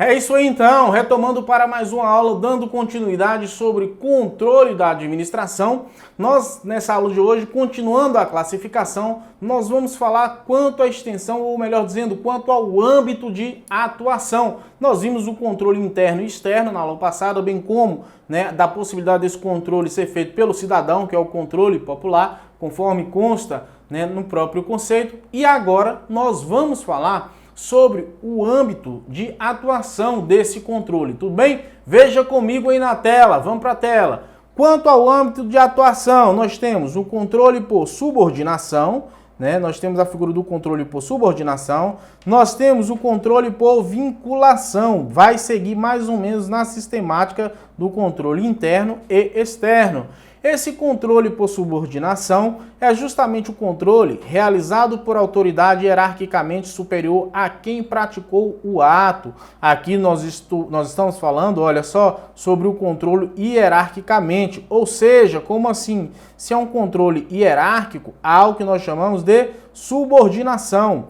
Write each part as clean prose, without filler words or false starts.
É isso aí então, retomando para mais uma aula, dando continuidade sobre controle da administração. Nós, nessa aula de hoje, continuando a classificação, nós vamos falar quanto à extensão, ou melhor dizendo, quanto ao âmbito de atuação. Nós vimos o controle interno e externo na aula passada, bem como da possibilidade desse controle ser feito pelo cidadão, que é o controle popular, conforme consta no próprio conceito. E agora nós vamos falar sobre o âmbito de atuação desse controle, tudo bem? Veja comigo aí na tela, vamos para a tela. Quanto ao âmbito de atuação, nós temos o controle por subordinação, nós temos a figura do controle por subordinação, nós temos o controle por vinculação, vai seguir mais ou menos na sistemática do controle interno e externo. Esse controle por subordinação é justamente o controle realizado por autoridade hierarquicamente superior a quem praticou o ato. Aqui nós estamos falando, olha só, sobre o controle hierarquicamente, ou seja, como assim? Se é um controle hierárquico, há algo que nós chamamos de subordinação,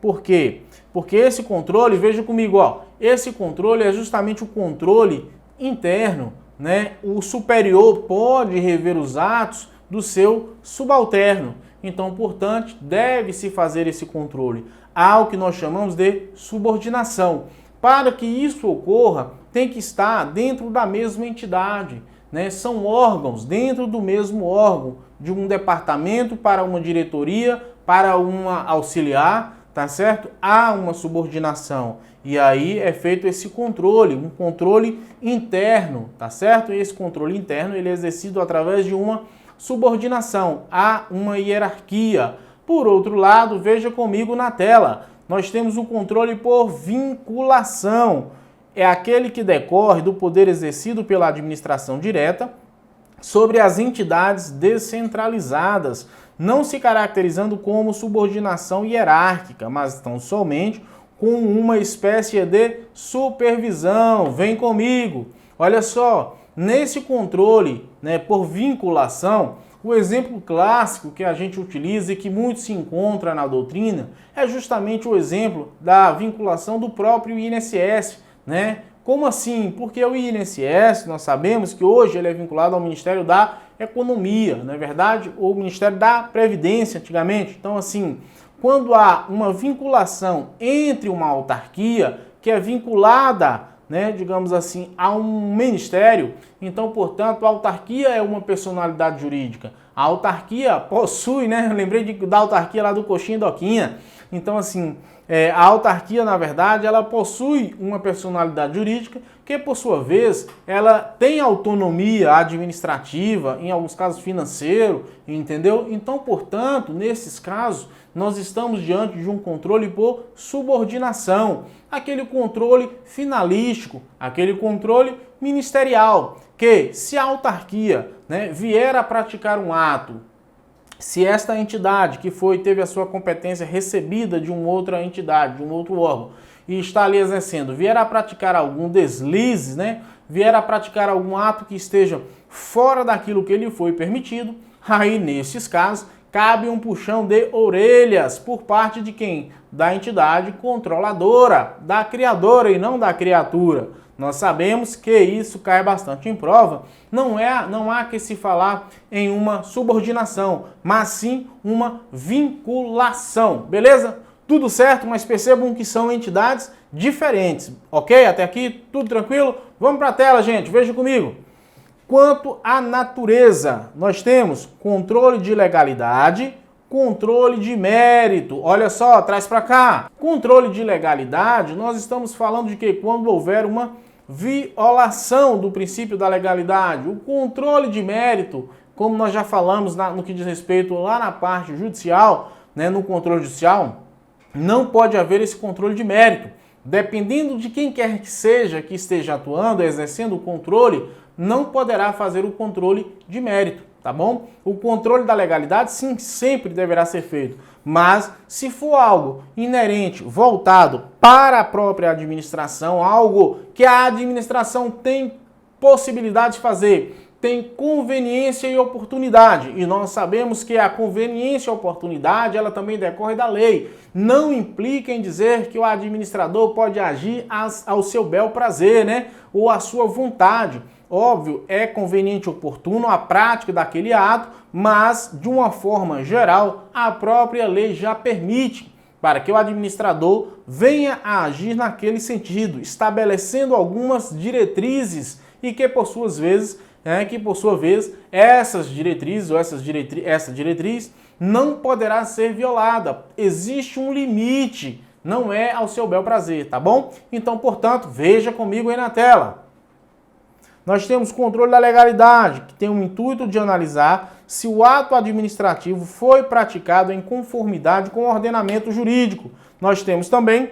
Por quê? Porque esse controle, veja comigo, esse controle é justamente o controle interno. O superior pode rever os atos do seu subalterno. Então, portanto, deve-se fazer esse controle. Há o que nós chamamos de subordinação. Para que isso ocorra, tem que estar dentro da mesma entidade. São órgãos dentro do mesmo órgão, de um departamento para uma diretoria, para uma auxiliar, tá certo? Há uma subordinação. E aí é feito esse controle, um controle interno, tá certo? E esse controle interno ele é exercido através de uma subordinação, há uma hierarquia. Por outro lado, veja comigo na tela, nós temos o controle por vinculação. É aquele que decorre do poder exercido pela administração direta sobre as entidades descentralizadas, não se caracterizando como subordinação hierárquica, mas tão somente com uma espécie de supervisão. Vem comigo. Olha só, nesse controle por vinculação, o exemplo clássico que a gente utiliza e que muito se encontra na doutrina é justamente o exemplo da vinculação do próprio INSS, Como assim? Porque o INSS, nós sabemos que hoje ele é vinculado ao Ministério da Economia, não é verdade? Ou o Ministério da Previdência, antigamente. Então, assim, quando há uma vinculação entre uma autarquia que é vinculada, digamos assim, a um ministério, então, portanto, a autarquia é uma personalidade jurídica. A autarquia possui, lembrei da autarquia lá do Coxinha e Doquinha. Então, assim, a autarquia, na verdade, ela possui uma personalidade jurídica que, por sua vez, ela tem autonomia administrativa, em alguns casos financeiro, entendeu? Então, portanto, nesses casos, nós estamos diante de um controle por subordinação, aquele controle finalístico, aquele controle ministerial, que se a autarquia vier a praticar um ato, se esta entidade que teve a sua competência recebida de uma outra entidade, de um outro órgão, e está ali exercendo, vier a praticar algum deslize, vier a praticar algum ato que esteja fora daquilo que lhe foi permitido, aí nesses casos cabe um puxão de orelhas por parte de quem? Da entidade controladora, da criadora e não da criatura. Nós sabemos que isso cai bastante em prova. Não há que se falar em uma subordinação, mas sim uma vinculação. Beleza? Tudo certo, mas percebam que são entidades diferentes. Ok? Até aqui, tudo tranquilo? Vamos para a tela, gente. Veja comigo. Quanto à natureza, nós temos controle de legalidade, controle de mérito. Olha só, traz para cá. Controle de legalidade, nós estamos falando de que quando houver uma violação do princípio da legalidade. O controle de mérito, como nós já falamos no que diz respeito lá na parte judicial, no controle judicial, não pode haver esse controle de mérito. Dependendo de quem quer que seja que esteja atuando, exercendo o controle, não poderá fazer o controle de mérito, tá bom? O controle da legalidade, sim, sempre deverá ser feito, mas se for algo inerente, voltado para a própria administração, algo que a administração tem possibilidade de fazer, tem conveniência e oportunidade. E nós sabemos que a conveniência e a oportunidade, ela também decorre da lei. Não implica em dizer que o administrador pode agir ao seu bel prazer, né? Ou à sua vontade. Óbvio, é conveniente e oportuno a prática daquele ato, mas, de uma forma geral, a própria lei já permite para que o administrador venha a agir naquele sentido, estabelecendo algumas diretrizes e que, por sua vez, essas diretrizes ou essa diretriz não poderá ser violada. Existe um limite, não é ao seu bel prazer, tá bom? Então, portanto, veja comigo aí na tela. Nós temos controle da legalidade, que tem o intuito de analisar se o ato administrativo foi praticado em conformidade com o ordenamento jurídico. Nós temos também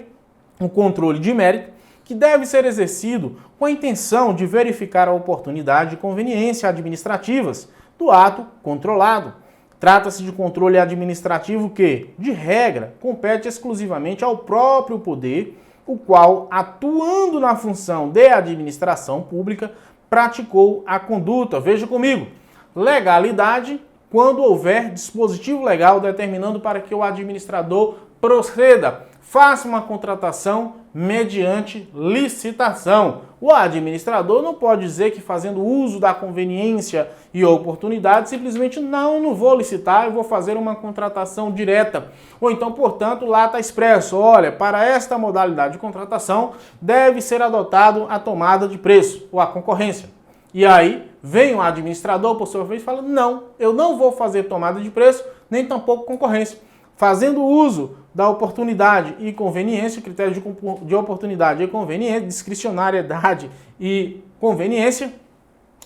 o controle de mérito, que deve ser exercido com a intenção de verificar a oportunidade e conveniência administrativas do ato controlado. Trata-se de controle administrativo que, de regra, compete exclusivamente ao próprio poder, o qual, atuando na função de administração pública, praticou a conduta. Veja comigo. Legalidade, quando houver dispositivo legal determinando para que o administrador proceda, faça uma contratação mediante licitação. O administrador não pode dizer que, fazendo uso da conveniência e oportunidade, simplesmente não vou licitar, eu vou fazer uma contratação direta. Ou então, portanto, lá está expresso, olha, para esta modalidade de contratação deve ser adotado a tomada de preço ou a concorrência. E aí vem o administrador, por sua vez, e fala, não, eu não vou fazer tomada de preço, nem tampouco concorrência. Fazendo uso da oportunidade e conveniência, critério de oportunidade e conveniência, discricionariedade e conveniência,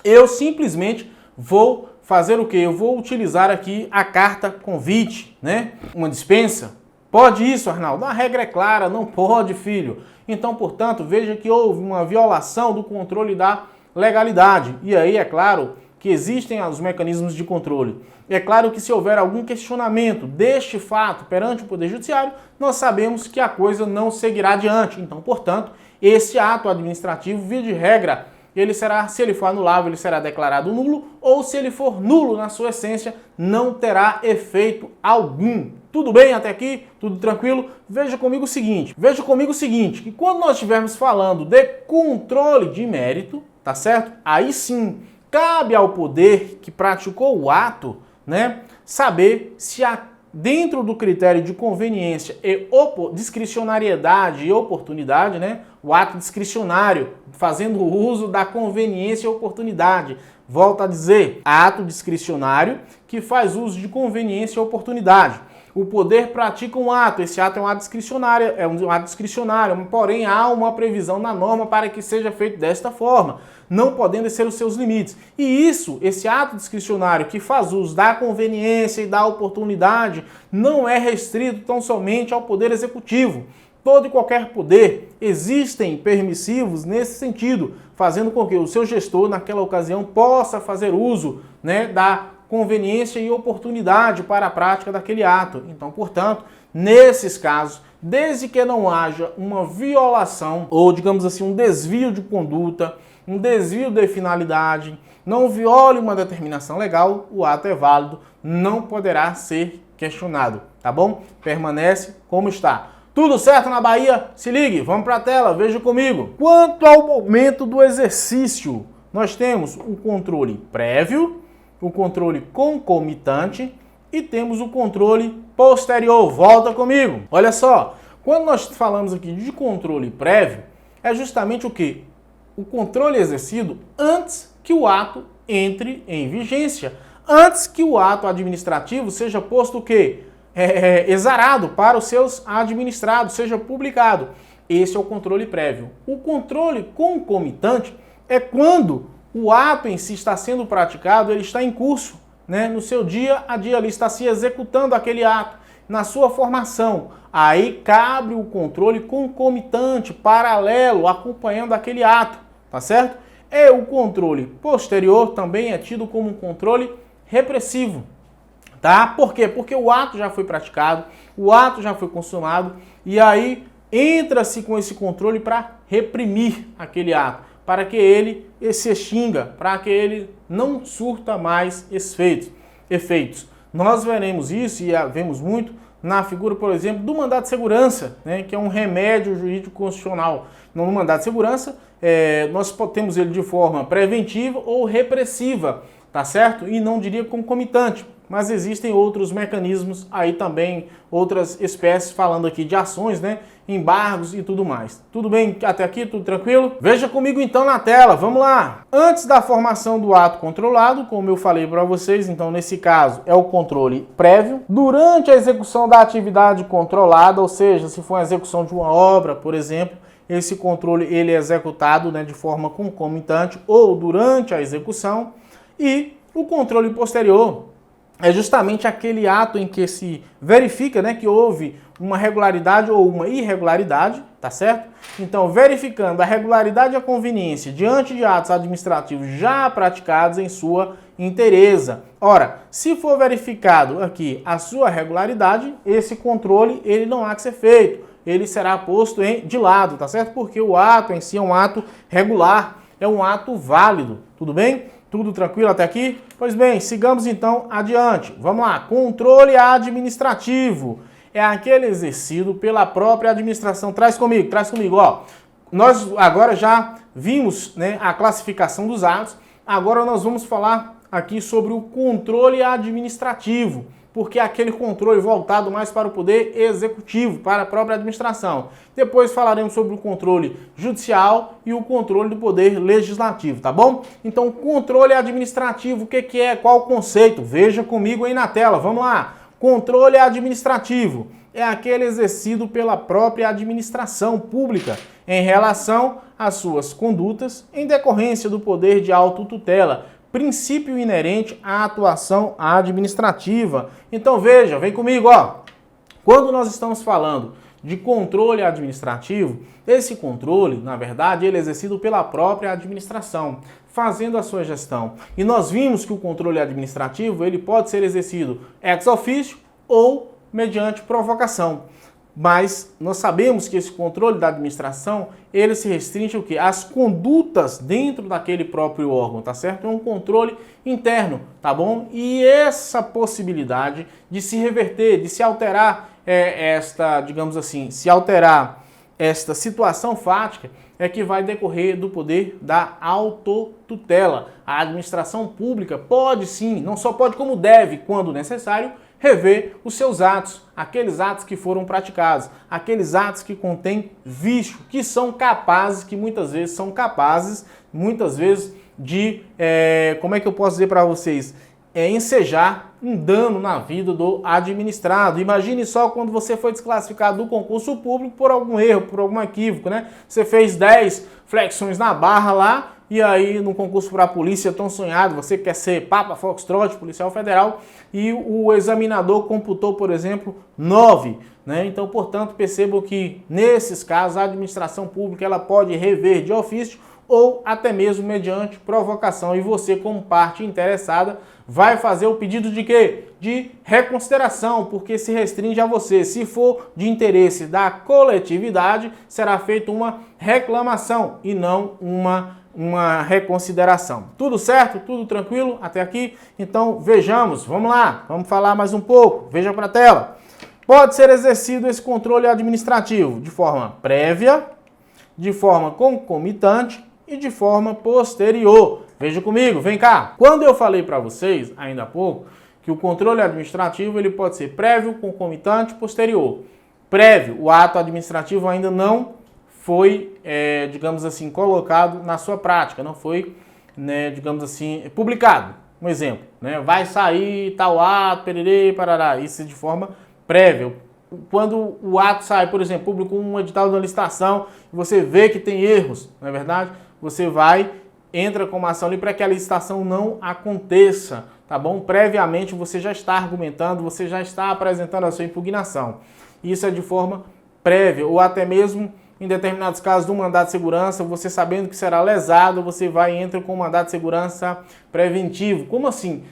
eu simplesmente vou fazer o quê? Eu vou utilizar aqui a carta convite, né? Uma dispensa. Pode isso, Arnaldo? A regra é clara, não pode, filho. Então, portanto, veja que houve uma violação do controle da legalidade. E aí, é claro, que existem os mecanismos de controle. É claro que se houver algum questionamento deste fato perante o Poder Judiciário, nós sabemos que a coisa não seguirá adiante. Então, portanto, esse ato administrativo, via de regra, ele será, se ele for anulável, ele será declarado nulo, ou se ele for nulo na sua essência, não terá efeito algum. Tudo bem até aqui? Tudo tranquilo? Veja comigo o seguinte, que quando nós estivermos falando de controle de mérito, tá certo? Aí sim, cabe ao poder que praticou o ato, né, saber se dentro do critério de conveniência e discricionariedade e oportunidade, né, o ato discricionário, fazendo uso da conveniência e oportunidade. Volto a dizer, ato discricionário que faz uso de conveniência e oportunidade. O poder pratica um ato, esse ato é um ato discricionário, porém há uma previsão na norma para que seja feito desta forma, não podendo ser os seus limites. E esse ato discricionário que faz uso da conveniência e da oportunidade, não é restrito tão somente ao poder executivo. Todo e qualquer poder existem permissivos nesse sentido, fazendo com que o seu gestor, naquela ocasião, possa fazer uso, né, da conveniência e oportunidade para a prática daquele ato. Então, portanto, nesses casos, desde que não haja uma violação ou, digamos assim, um desvio de conduta, um desvio de finalidade, não viole uma determinação legal, o ato é válido, não poderá ser questionado, tá bom? Permanece como está. Tudo certo na Bahia? Se ligue, vamos para a tela, veja comigo. Quanto ao momento do exercício, nós temos o controle prévio, o controle concomitante e temos o controle posterior. Volta comigo. Olha só, quando nós falamos aqui de controle prévio, é justamente o quê? O controle exercido antes que o ato entre em vigência, antes que o ato administrativo seja posto o quê? Exarado para os seus administrados, seja publicado. Esse é o controle prévio. O controle concomitante é quando o ato em si está sendo praticado, ele está em curso, né? No seu dia a dia, ele está se executando aquele ato, na sua formação. Aí cabe o controle concomitante, paralelo, acompanhando aquele ato, tá certo? E o controle posterior também é tido como um controle repressivo, tá? Por quê? Porque o ato já foi praticado, o ato já foi consumado, e aí entra-se com esse controle para reprimir aquele ato, para que ele se extinga, para que ele não surta mais efeitos. Nós veremos isso e vemos muito na figura, por exemplo, do mandado de segurança, né, que é um remédio jurídico constitucional. No mandado de segurança, nós temos ele de forma preventiva ou repressiva, tá certo? E não diria concomitante, mas existem outros mecanismos aí também, outras espécies, falando aqui de ações, né, embargos e tudo mais. Tudo bem até aqui? Tudo tranquilo? Veja comigo então na tela, vamos lá! Antes da formação do ato controlado, como eu falei para vocês, então nesse caso é o controle prévio. Durante a execução da atividade controlada, ou seja, se for a execução de uma obra, por exemplo, esse controle ele é executado, né, de forma concomitante ou durante a execução. E o controle posterior é justamente aquele ato em que se verifica, né, que houve uma regularidade ou uma irregularidade, tá certo? Então, verificando a regularidade e a conveniência diante de atos administrativos já praticados em sua inteireza. Ora, se for verificado aqui a sua regularidade, esse controle ele não há que ser feito, ele será posto de lado, tá certo? Porque o ato em si é um ato regular, é um ato válido, tudo bem? Tudo tranquilo até aqui? Pois bem, sigamos então adiante. Vamos lá, controle administrativo. É aquele exercido pela própria administração. Traz comigo, ó. Nós agora já vimos, né, a classificação dos atos. Agora nós vamos falar aqui sobre o controle administrativo, porque é aquele controle voltado mais para o poder executivo, para a própria administração. Depois falaremos sobre o controle judicial e o controle do poder legislativo, tá bom? Então, controle administrativo, o que é? Qual o conceito? Veja comigo aí na tela, vamos lá. Controle administrativo é aquele exercido pela própria administração pública em relação às suas condutas em decorrência do poder de autotutela, princípio inerente à atuação administrativa. Então veja, vem comigo, ó. Quando nós estamos falando de controle administrativo, esse controle, na verdade, ele é exercido pela própria administração, fazendo a sua gestão. E nós vimos que o controle administrativo, ele pode ser exercido ex officio ou mediante provocação. Mas nós sabemos que esse controle da administração, ele se restringe o quê? As condutas dentro daquele próprio órgão, tá certo? É um controle interno, tá bom? E essa possibilidade de se reverter, de se alterar esta situação fática é que vai decorrer do poder da autotutela. A administração pública pode sim, não só pode como deve, quando necessário, rever os seus atos, aqueles atos que foram praticados, aqueles atos que contêm vício, que são capazes, de, como é que eu posso dizer para vocês, ensejar um dano na vida do administrado. Imagine só quando você foi desclassificado do concurso público por algum erro, por algum equívoco, né? Você fez 10 flexões na barra lá, e aí no concurso para a polícia tão sonhado, você quer ser Papa Foxtrot, policial federal, e o examinador computou, por exemplo, 9. Né? Então, portanto, percebam que nesses casos a administração pública ela pode rever de ofício ou até mesmo mediante provocação. E você, como parte interessada, vai fazer o pedido de quê? De reconsideração, porque se restringe a você. Se for de interesse da coletividade, será feita uma reclamação e não uma reconsideração. Tudo certo? Tudo tranquilo até aqui? Então vejamos, vamos lá, vamos falar mais um pouco. Veja para a tela. Pode ser exercido esse controle administrativo de forma prévia, de forma concomitante e de forma posterior. Veja comigo, vem cá. Quando eu falei para vocês, ainda há pouco, que o controle administrativo ele pode ser prévio, concomitante, posterior. Prévio, o ato administrativo ainda não foi, digamos assim, colocado na sua prática, não foi, né, digamos assim, publicado. Um exemplo, né, vai sair tal ato, pererê, parará, isso de forma prévia. Quando o ato sai, por exemplo, publicou um edital de uma licitação, você vê que tem erros, não é verdade? Você entra com uma ação ali para que a licitação não aconteça, tá bom? Previamente você já está argumentando, você já está apresentando a sua impugnação. Isso é de forma prévia, ou até mesmo em determinados casos do mandado de segurança, você sabendo que será lesado, você vai e entra com um mandado de segurança preventivo. Como assim?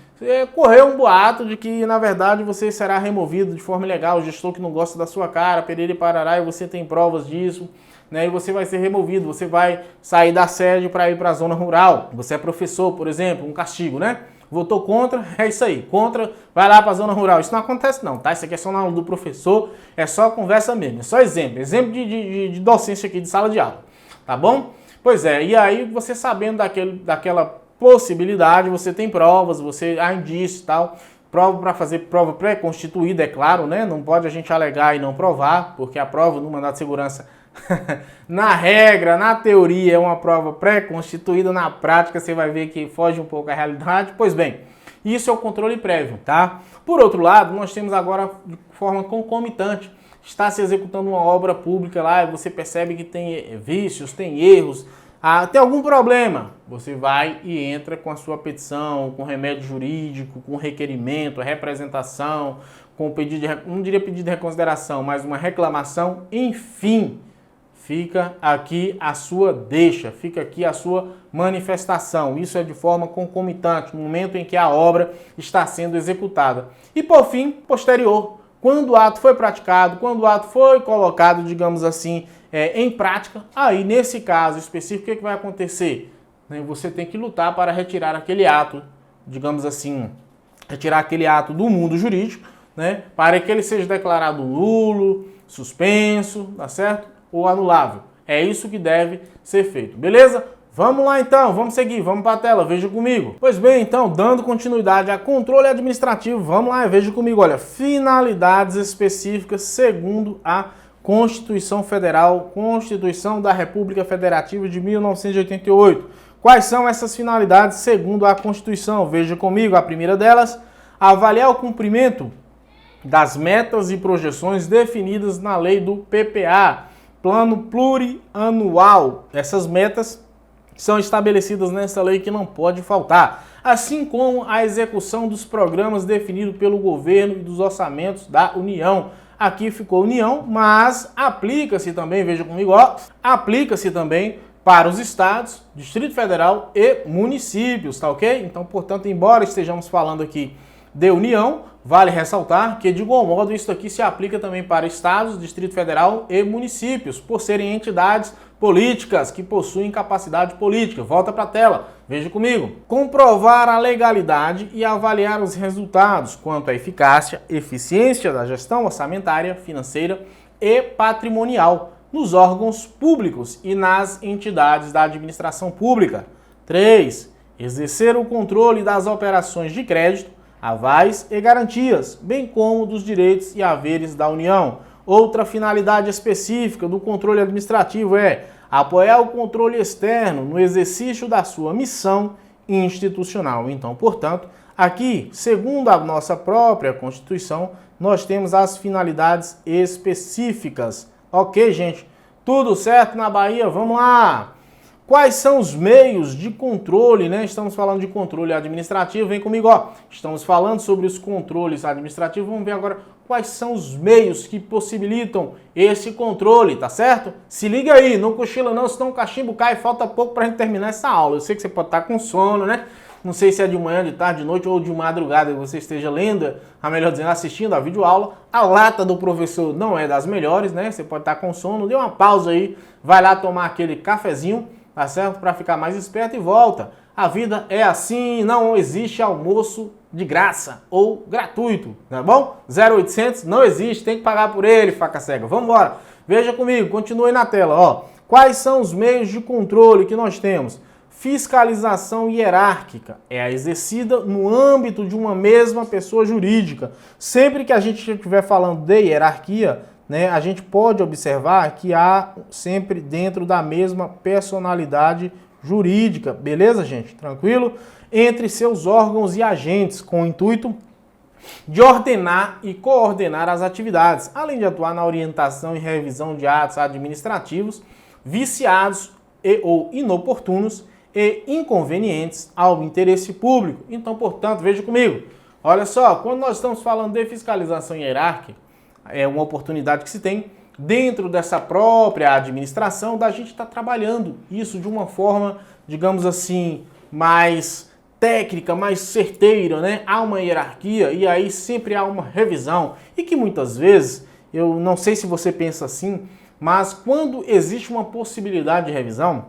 correu um boato de que, na verdade, você será removido de forma ilegal, o gestor que não gosta da sua cara, perere parará, e você tem provas disso, né? E você vai ser removido, você vai sair da sede para ir para a zona rural. Você é professor, por exemplo, um castigo, né? Votou contra, é isso aí, contra, vai lá para a zona rural. Isso não acontece não, tá? Isso aqui é só na aula do professor, é só conversa mesmo, é só exemplo de docência aqui de sala de aula, tá bom? Pois é, e aí você sabendo daquela possibilidade, você tem provas, há indício e tal, prova para fazer prova pré-constituída, é claro, né? Não pode a gente alegar e não provar, porque a prova no mandado de segurança, na regra, na teoria, é uma prova pré-constituída, na prática você vai ver que foge um pouco a realidade. Pois bem, isso é o controle prévio, tá? Por outro lado, nós temos agora, de forma concomitante, está se executando uma obra pública lá e você percebe que tem vícios, tem erros, tem algum problema, você vai e entra com a sua petição, com remédio jurídico, com requerimento, representação, com pedido não diria pedido de reconsideração, mas uma reclamação, enfim, fica aqui a sua deixa, fica aqui a sua manifestação. Isso é de forma concomitante, no momento em que a obra está sendo executada. E por fim, posterior, quando o ato foi praticado, quando o ato foi colocado, digamos assim, em prática, aí nesse caso específico, o que vai acontecer? Você tem que lutar para retirar aquele ato, digamos assim, retirar aquele ato do mundo jurídico, né, para que ele seja declarado nulo, suspenso, tá certo? Ou anulável. É isso que deve ser feito, beleza? Vamos lá então, vamos seguir, vamos para a tela, veja comigo. Pois bem, então, dando continuidade a controle administrativo, vamos lá, veja comigo, olha, finalidades específicas segundo a Constituição Federal, Constituição da República Federativa de 1988. Quais são essas finalidades segundo a Constituição? Veja comigo, a primeira delas, avaliar o cumprimento das metas e projeções definidas na lei do PPA, Plano Plurianual. Essas metas são estabelecidas nessa lei que não pode faltar, assim como a execução dos programas definidos pelo governo e dos orçamentos da União. Aqui ficou União, mas aplica-se também, veja comigo, ó, aplica-se também para os estados, Distrito Federal e municípios, tá ok? Então, portanto, embora estejamos falando aqui de União, vale ressaltar que, de igual modo, isso aqui se aplica também para estados, Distrito Federal e municípios, por serem entidades políticas que possuem capacidade política. Volta para a tela, veja comigo. Comprovar a legalidade e avaliar os resultados quanto à eficácia, eficiência da gestão orçamentária, financeira e patrimonial nos órgãos públicos e nas entidades da administração pública. 3. Exercer o controle das operações de crédito, avais e garantias, bem como dos direitos e haveres da União. Outra finalidade específica do controle administrativo é apoiar o controle externo no exercício da sua missão institucional. Então, portanto, aqui, segundo a nossa própria Constituição, nós temos as finalidades específicas. Ok, gente? Tudo certo na Bahia? Vamos lá! Quais são os meios de controle, né? Estamos falando de controle administrativo, vem comigo, ó. Estamos falando sobre os controles administrativos, vamos ver agora quais são os meios que possibilitam esse controle, tá certo? Se liga aí, não cochila não, senão o cachimbo cai, falta pouco pra gente terminar essa aula. Eu sei que você pode estar com sono, né? Não sei se é de manhã, de tarde, de noite ou de madrugada que você esteja lendo, a melhor dizendo, assistindo a videoaula. A lata do professor não é das melhores, né? Você pode estar com sono, dê uma pausa aí, vai lá tomar aquele cafezinho, tá certo? Para ficar mais esperto e volta. A vida é assim, não existe almoço de graça ou gratuito, tá bom? 0800 não existe, tem que pagar por ele, faca cega. Vamos embora. Veja comigo, continue na tela, ó. Quais são os meios de controle que nós temos? Fiscalização hierárquica é exercida no âmbito de uma mesma pessoa jurídica. Sempre que a gente estiver falando de hierarquia, né, a gente pode observar que há sempre dentro da mesma personalidade jurídica, beleza, gente? Tranquilo? Entre seus órgãos e agentes, com o intuito de ordenar e coordenar as atividades, além de atuar na orientação e revisão de atos administrativos viciados ou inoportunos e inconvenientes ao interesse público. Então, portanto, veja comigo. Olha só, quando nós estamos falando de fiscalização hierárquica, é uma oportunidade que se tem dentro dessa própria administração da gente estar trabalhando isso de uma forma, digamos assim, mais técnica, mais certeira, né? Há uma hierarquia e aí sempre há uma revisão. E que muitas vezes, eu não sei se você pensa assim, mas quando existe uma possibilidade de revisão,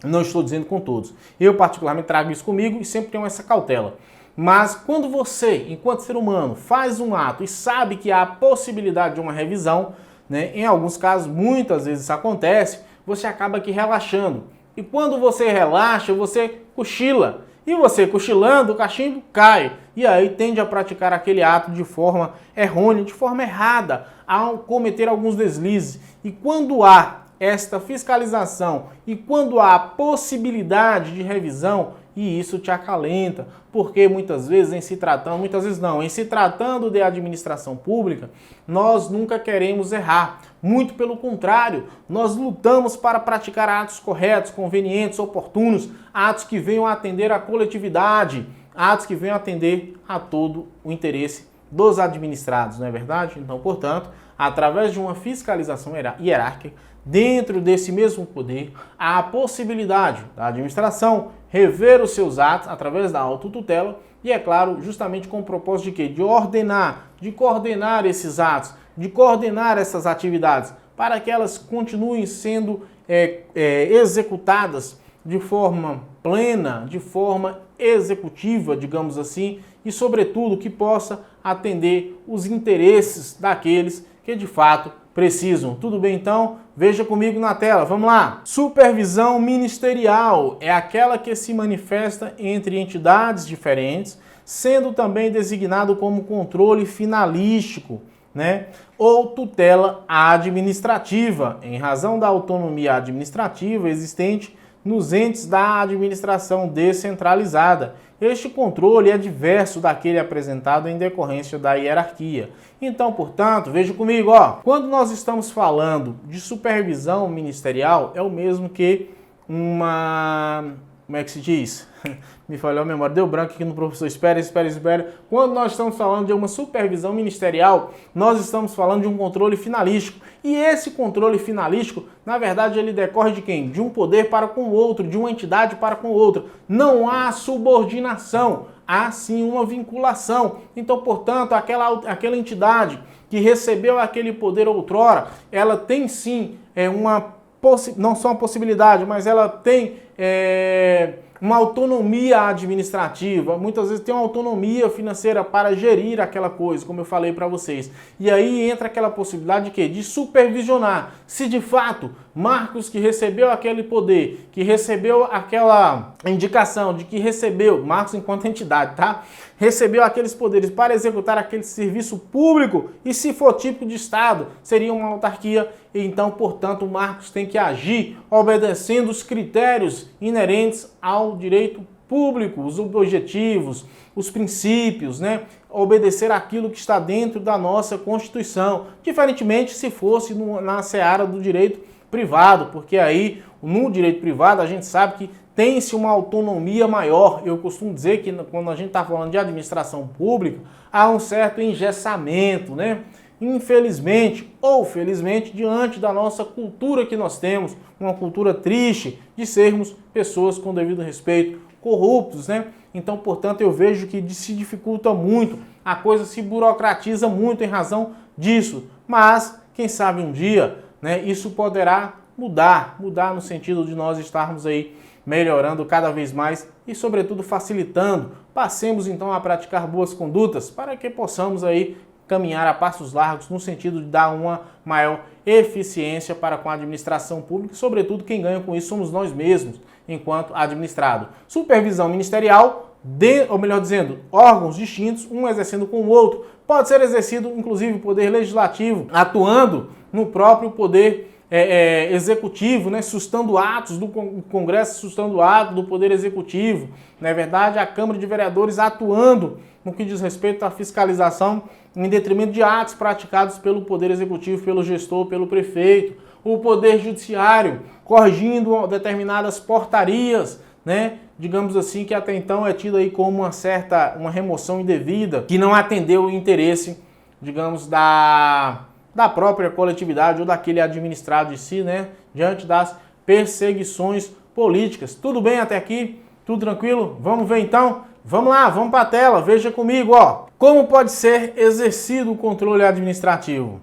não estou dizendo com todos, eu particularmente trago isso comigo e sempre tenho essa cautela. Mas quando você, enquanto ser humano, faz um ato e sabe que há a possibilidade de uma revisão, né? Em alguns casos, muitas vezes isso acontece, você acaba aqui relaxando. E quando você relaxa, você cochila. E você cochilando, o cachimbo cai. E aí tende a praticar aquele ato de forma errônea, de forma errada, ao cometer alguns deslizes. E quando há esta fiscalização e quando há a possibilidade de revisão, e isso te acalenta, porque muitas vezes em se tratando de administração pública, nós nunca queremos errar. Muito pelo contrário, nós lutamos para praticar atos corretos, convenientes, oportunos, atos que venham a atender a coletividade, atos que venham a atender a todo o interesse dos administrados, não é verdade? Então, portanto, através de uma fiscalização hierárquica, dentro desse mesmo poder, há a possibilidade da administração rever os seus atos através da autotutela e, é claro, justamente com o propósito de quê? De ordenar, de coordenar esses atos, de coordenar essas atividades para que elas continuem sendo executadas de forma plena, de forma executiva, digamos assim, e, sobretudo, que possa atender os interesses daqueles que, de fato, precisam. Tudo bem, então? Veja comigo na tela. Vamos lá. Supervisão ministerial é aquela que se manifesta entre entidades diferentes, sendo também designado como controle finalístico, né? Ou tutela administrativa, em razão da autonomia administrativa existente nos entes da administração descentralizada. Este controle é diverso daquele apresentado em decorrência da hierarquia. Então, portanto, veja comigo, quando nós estamos falando de supervisão ministerial, é o mesmo que uma... Como é que se diz? Me falhou a memória, deu branco aqui no professor, espera. Quando nós estamos falando de uma supervisão ministerial, nós estamos falando de um controle finalístico. E esse controle finalístico, na verdade, ele decorre de quem? De um poder para com o outro, de uma entidade para com outra. Não há subordinação, há sim uma vinculação. Então, portanto, aquela entidade que recebeu aquele poder outrora, ela tem sim não só uma possibilidade, mas ela tem uma autonomia administrativa, muitas vezes tem uma autonomia financeira para gerir aquela coisa, como eu falei para vocês. E aí entra aquela possibilidade de quê? De supervisionar. Se de fato Marcos, que recebeu aquele poder, que recebeu aquela indicação de que recebeu, Marcos enquanto entidade, tá? Recebeu aqueles poderes para executar aquele serviço público e se for típico de Estado, seria uma autarquia. Então, portanto, Marcos tem que agir obedecendo os critérios inerentes ao direito público, os objetivos, os princípios, né? Obedecer aquilo que está dentro da nossa Constituição, diferentemente se fosse na seara do direito privado, porque aí no direito privado a gente sabe que tem-se uma autonomia maior. Eu costumo dizer que quando a gente está falando de administração pública, há um certo engessamento, né? Infelizmente ou felizmente, diante da nossa cultura que nós temos, uma cultura triste de sermos pessoas com devido respeito, corruptos, né? Então, portanto, eu vejo que se dificulta muito, a coisa se burocratiza muito em razão disso. Mas, quem sabe um dia, né, isso poderá mudar no sentido de nós estarmos aí melhorando cada vez mais e, sobretudo, facilitando. Passemos, então, a praticar boas condutas para que possamos aí caminhar a passos largos no sentido de dar uma maior eficiência para com a administração pública e, sobretudo, quem ganha com isso somos nós mesmos, enquanto administrado. Supervisão ministerial, ou melhor dizendo, órgãos distintos, um exercendo com o outro. Pode ser exercido, inclusive, o poder legislativo, atuando no próprio poder executivo, né, sustando atos do Congresso, sustando atos do Poder Executivo. Na verdade, a Câmara de Vereadores atuando no que diz respeito à fiscalização em detrimento de atos praticados pelo Poder Executivo, pelo gestor, pelo prefeito. O Poder Judiciário corrigindo determinadas portarias, né, digamos assim, que até então é tido aí como uma remoção indevida, que não atendeu o interesse, digamos, da própria coletividade ou daquele administrado em si, né, diante das perseguições políticas. Tudo bem até aqui? Tudo tranquilo? Vamos ver então? Vamos lá, vamos para a tela, veja comigo, ó. Como pode ser exercido o controle administrativo?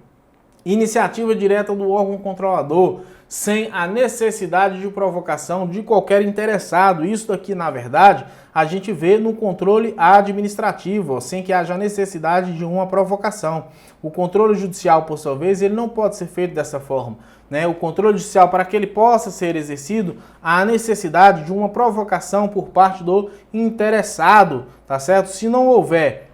Iniciativa direta do órgão controlador, sem a necessidade de provocação de qualquer interessado. Isso daqui, na verdade, a gente vê no controle administrativo, ó, sem que haja necessidade de uma provocação. O controle judicial, por sua vez, ele não pode ser feito dessa forma, né? O controle judicial, para que ele possa ser exercido, há a necessidade de uma provocação por parte do interessado, tá certo? Se não houver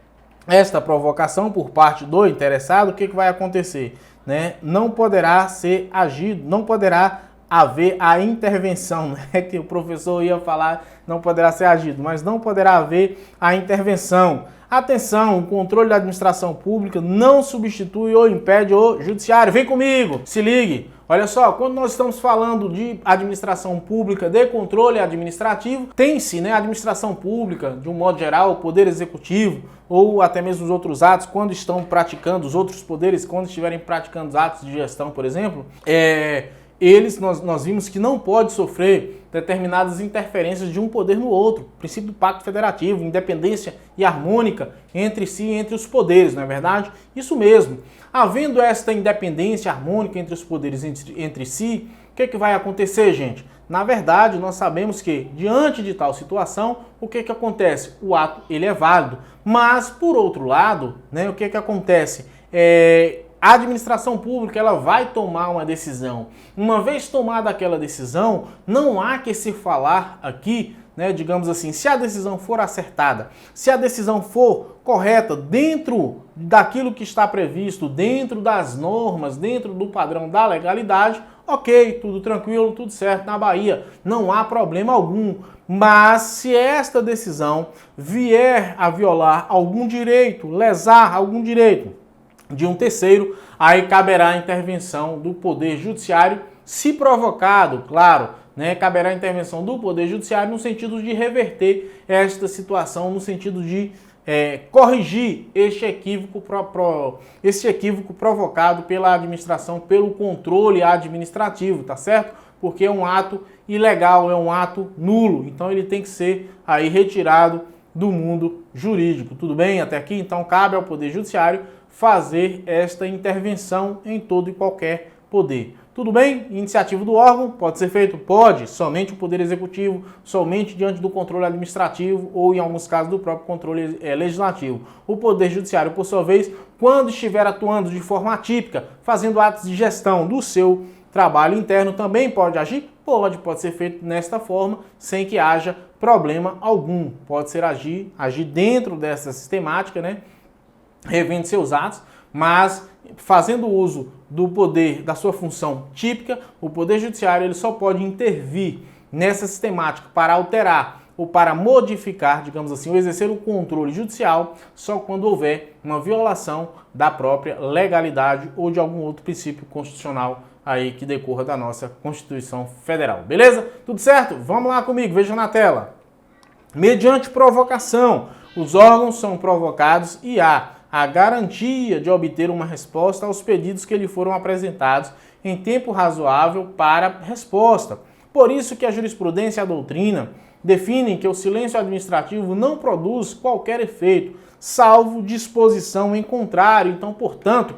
esta provocação por parte do interessado, o que vai acontecer? Né? Não poderá ser agido, não poderá haver a intervenção, né? Que o professor ia falar, não poderá ser agido, mas não poderá haver a intervenção. Atenção, o controle da administração pública não substitui ou impede o judiciário. Vem comigo, se ligue. Olha só, quando nós estamos falando de administração pública, de controle administrativo, tem-se, né, a administração pública, de um modo geral, o poder executivo, ou até mesmo os outros atos, quando estão praticando, os outros poderes, quando estiverem praticando os atos de gestão, por exemplo, nós vimos que não pode sofrer determinadas interferências de um poder no outro. Princípio do Pacto Federativo, independência e harmônica entre si e entre os poderes, não é verdade? Isso mesmo. Havendo esta independência harmônica entre os poderes entre si, o que vai acontecer, gente? Na verdade, nós sabemos que, diante de tal situação, o que acontece? O ato ele é válido. Mas, por outro lado, né, o que acontece? A administração pública ela vai tomar uma decisão. Uma vez tomada aquela decisão, não há que se falar aqui, né, digamos assim, se a decisão for acertada, se a decisão for correta dentro daquilo que está previsto, dentro das normas, dentro do padrão da legalidade, ok, tudo tranquilo, tudo certo na Bahia, não há problema algum. Mas se esta decisão vier a violar algum direito, lesar algum direito de um terceiro, aí caberá a intervenção do Poder Judiciário, se provocado, claro, né, caberá a intervenção do Poder Judiciário no sentido de reverter esta situação, no sentido de corrigir este equívoco provocado pela administração, pelo controle administrativo, tá certo? Porque é um ato ilegal, é um ato nulo, então ele tem que ser aí retirado do mundo jurídico. Tudo bem até aqui? Então cabe ao Poder Judiciário fazer esta intervenção em todo e qualquer poder. Tudo bem? Iniciativa do órgão pode ser feito? Pode. Somente o Poder Executivo, somente diante do controle administrativo ou, em alguns casos, do próprio controle legislativo. O Poder Judiciário, por sua vez, quando estiver atuando de forma atípica, fazendo atos de gestão do seu trabalho interno, também pode agir? Pode ser feito nesta forma, sem que haja problema algum. Pode ser agir dentro dessa sistemática, né? Revendo seus atos, mas fazendo uso do poder, da sua função típica, o Poder Judiciário ele só pode intervir nessa sistemática para alterar ou para modificar, digamos assim, ou exercer o controle judicial só quando houver uma violação da própria legalidade ou de algum outro princípio constitucional aí que decorra da nossa Constituição Federal. Beleza? Tudo certo? Vamos lá comigo, veja na tela. Mediante provocação, os órgãos são provocados e há a garantia de obter uma resposta aos pedidos que lhe foram apresentados em tempo razoável para resposta. Por isso que a jurisprudência e a doutrina definem que o silêncio administrativo não produz qualquer efeito, salvo disposição em contrário. Então, portanto,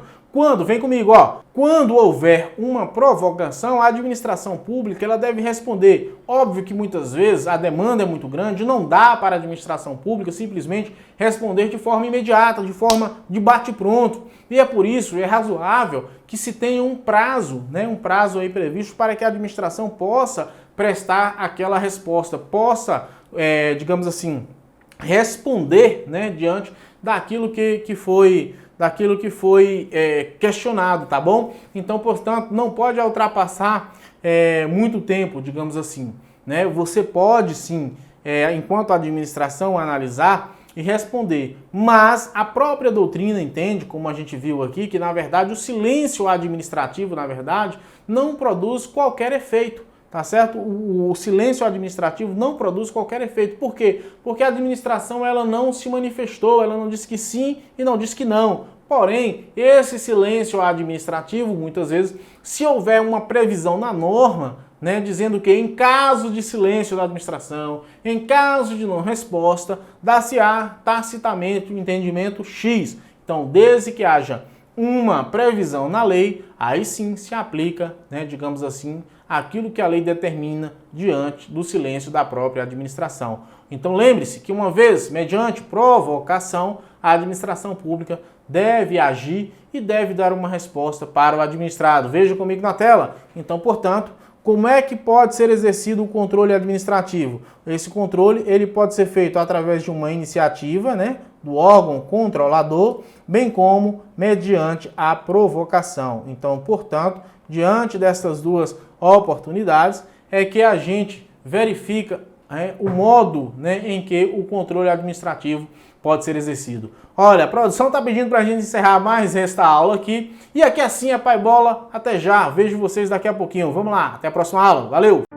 vem comigo, quando houver uma provocação, a administração pública ela deve responder. Óbvio que muitas vezes a demanda é muito grande, não dá para a administração pública simplesmente responder de forma imediata, de forma de bate-pronto. E é por isso, é razoável que se tenha um prazo, né, um prazo aí previsto para que a administração possa prestar aquela resposta, possa, digamos assim, responder, né, diante daquilo que foi questionado, tá bom? Então, portanto, não pode ultrapassar muito tempo, digamos assim, né? Você pode, sim, enquanto administração, analisar e responder, mas a própria doutrina entende, como a gente viu aqui, que, na verdade, o silêncio administrativo, na verdade, não produz qualquer efeito. Tá certo? O silêncio administrativo não produz qualquer efeito. Por quê? Porque a administração ela não se manifestou, ela não disse que sim e não disse que não. Porém, esse silêncio administrativo, muitas vezes, se houver uma previsão na norma, né, dizendo que em caso de silêncio da administração, em caso de não resposta, dá-se-á tacitamente o entendimento X. Então, desde que haja uma previsão na lei, aí sim se aplica, né, digamos assim, aquilo que a lei determina diante do silêncio da própria administração. Então lembre-se que uma vez, mediante provocação, a administração pública deve agir e deve dar uma resposta para o administrado. Veja comigo na tela. Então, portanto, como é que pode ser exercido o controle administrativo? Esse controle ele pode ser feito através de uma iniciativa, né, do órgão controlador, bem como mediante a provocação. Então, portanto, diante dessas duas oportunidades, é que a gente verifica o modo, né, em que o controle administrativo pode ser exercido. Olha, a produção está pedindo para a gente encerrar mais esta aula aqui. E aqui assim é Pai Bola. Até já. Vejo vocês daqui a pouquinho. Vamos lá. Até a próxima aula. Valeu!